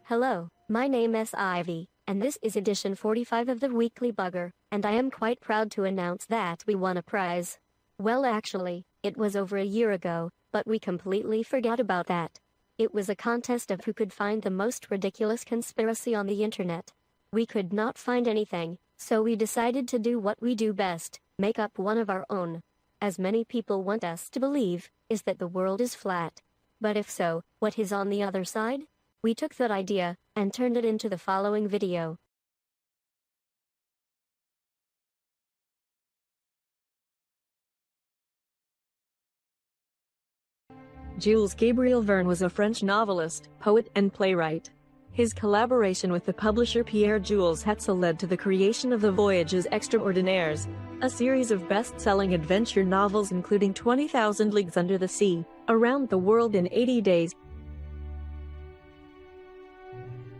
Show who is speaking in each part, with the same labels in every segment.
Speaker 1: Hello, my name is Ivy, and this is edition 45 of the Weekly Bugger, and I am quite proud to announce that we won a prize. Well, actually, it was over a year ago, but we completely forgot about that. It was a contest of who could find the most ridiculous conspiracy on the internet. We could not find anything, so we decided to do what we do best, make up one of our own. As many people want us to believe, is that the world is flat. But if so, what is on the other side? We took that idea and turned it into the following video.
Speaker 2: Jules Gabriel Verne was a French novelist, poet, and playwright. His collaboration with the publisher Pierre-Jules Hetzel led to the creation of the Voyages Extraordinaires, a series of best-selling adventure novels including 20,000 Leagues Under the Sea, Around the World in 80 Days,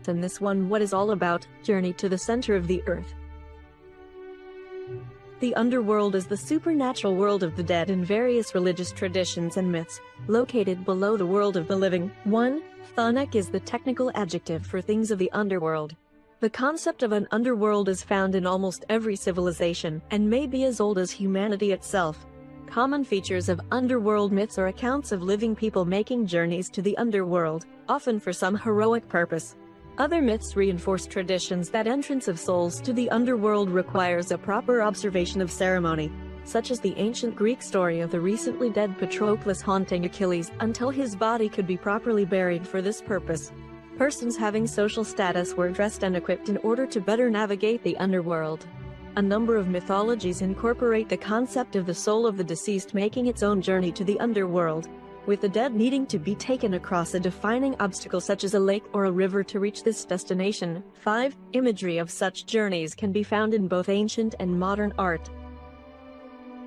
Speaker 2: and this one What Is All About, Journey to the Center of the Earth. The underworld is the supernatural world of the dead in various religious traditions and myths, located below the world of the living. 1. Thonic is the technical adjective for things of the underworld. The concept of an underworld is found in almost every civilization, and may be as old as humanity itself. Common features of underworld myths are accounts of living people making journeys to the underworld, often for some heroic purpose. Other myths reinforce traditions that entrance of souls to the underworld requires a proper observation of ceremony, such as the ancient Greek story of the recently dead Patroclus haunting Achilles until his body could be properly buried. For this purpose, persons having social status were dressed and equipped in order to better navigate the underworld. A number of mythologies incorporate the concept of the soul of the deceased making its own journey to the underworld, with the dead needing to be taken across a defining obstacle such as a lake or a river to reach this destination. 5. Imagery of such journeys can be found in both ancient and modern art.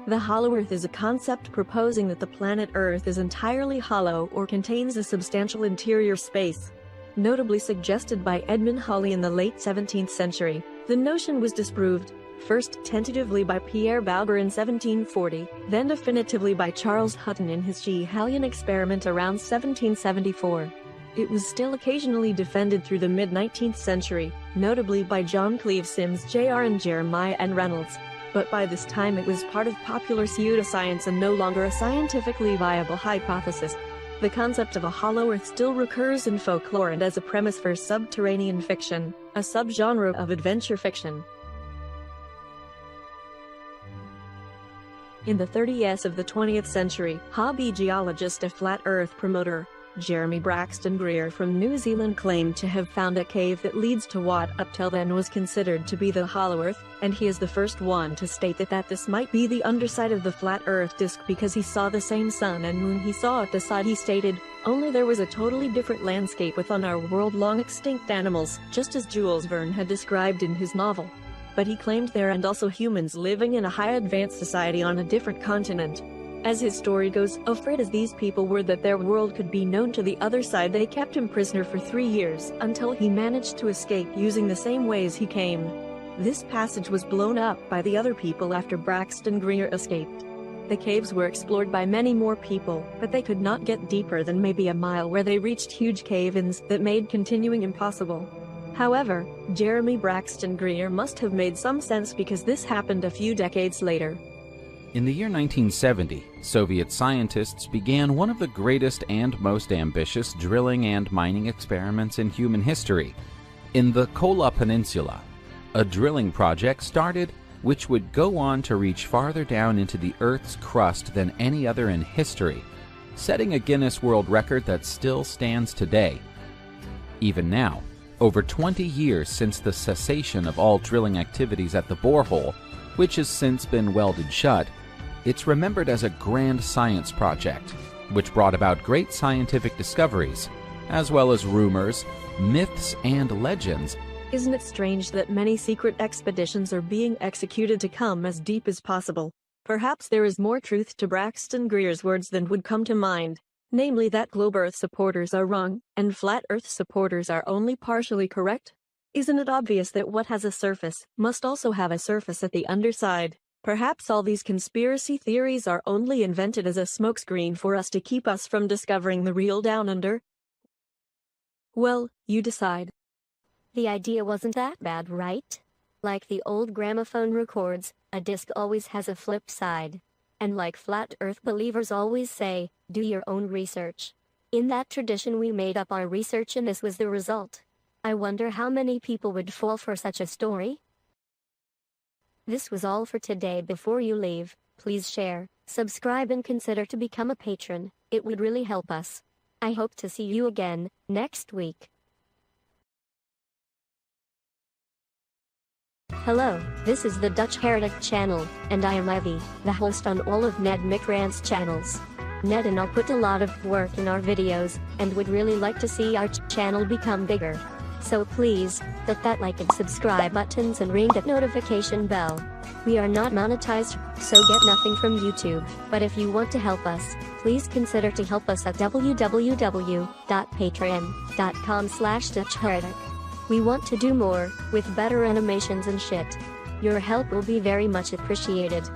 Speaker 2: The hollow earth is a concept proposing that the planet Earth is entirely hollow or contains a substantial interior space. Notably suggested by Edmund Halley in the late 17th century, the notion was disproved, first tentatively by Pierre Bauger in 1740, then definitively by Charles Hutton in his Schiehallion experiment around 1774. It was still occasionally defended through the mid-19th century, notably by John Cleve Sims Jr. and Jeremiah N. Reynolds, but by this time it was part of popular pseudoscience and no longer a scientifically viable hypothesis. The concept of a hollow earth still recurs in folklore and as a premise for subterranean fiction, a subgenre of adventure fiction. In the 30s of the 20th century, hobby geologist and flat earth promoter, Jeremy Braxton Greer from New Zealand claimed to have found a cave that leads to what up till then was considered to be the hollow earth, and he is the first one to state that this might be the underside of the flat earth disk because he saw the same sun and moon he saw at the side. He stated, only there was a totally different landscape with on our world long extinct animals, just as Jules Verne had described in his novel. But he claimed there and also humans living in a high advanced society on a different continent. As his story goes, afraid as these people were that their world could be known to the other side, they kept him prisoner for 3 years, until he managed to escape using the same ways he came. This passage was blown up by the other people after Braxton Greer escaped. The caves were explored by many more people, but they could not get deeper than maybe a mile, where they reached huge cave-ins that made continuing impossible. However, Jeremy Braxton Greer must have made some sense because this happened a few decades later.
Speaker 3: In the year 1970, Soviet scientists began one of the greatest and most ambitious drilling and mining experiments in human history. In the Kola Peninsula, a drilling project started which would go on to reach farther down into the Earth's crust than any other in history, setting a Guinness World Record that still stands today. Even now, over 20 years since the cessation of all drilling activities at the borehole, which has since been welded shut, it's remembered as a grand science project, which brought about great scientific discoveries, as well as rumors, myths, and legends.
Speaker 2: Isn't it strange that many secret expeditions are being executed to come as deep as possible? Perhaps there is more truth to Braxton Greer's words than would come to mind. Namely that globe Earth supporters are wrong, and flat Earth supporters are only partially correct? Isn't it obvious that what has a surface must also have a surface at the underside? Perhaps all these conspiracy theories are only invented as a smokescreen for us to keep us from discovering the real down under? Well, you decide.
Speaker 1: The idea wasn't that bad, right? Like the old gramophone records, a disc always has a flip side. And like flat earth believers always say, do your own research. In that tradition we made up our research and this was the result. I wonder how many people would fall for such a story? This was all for today. Before you leave, please share, subscribe and consider to become a patron. It would really help us. I hope to see you again next week. Hello, this is the Dutch Heretic channel, and I am Ivy, the host on all of Ned McRant's channels. Ned and I put a lot of work in our videos, and would really like to see our channel become bigger. So please, hit that like and subscribe buttons and ring that notification bell. We are not monetized, so get nothing from YouTube, but if you want to help us, please consider to help us at www.patreon.com/DutchHeretic. We want to do more, with better animations and shit. Your help will be very much appreciated.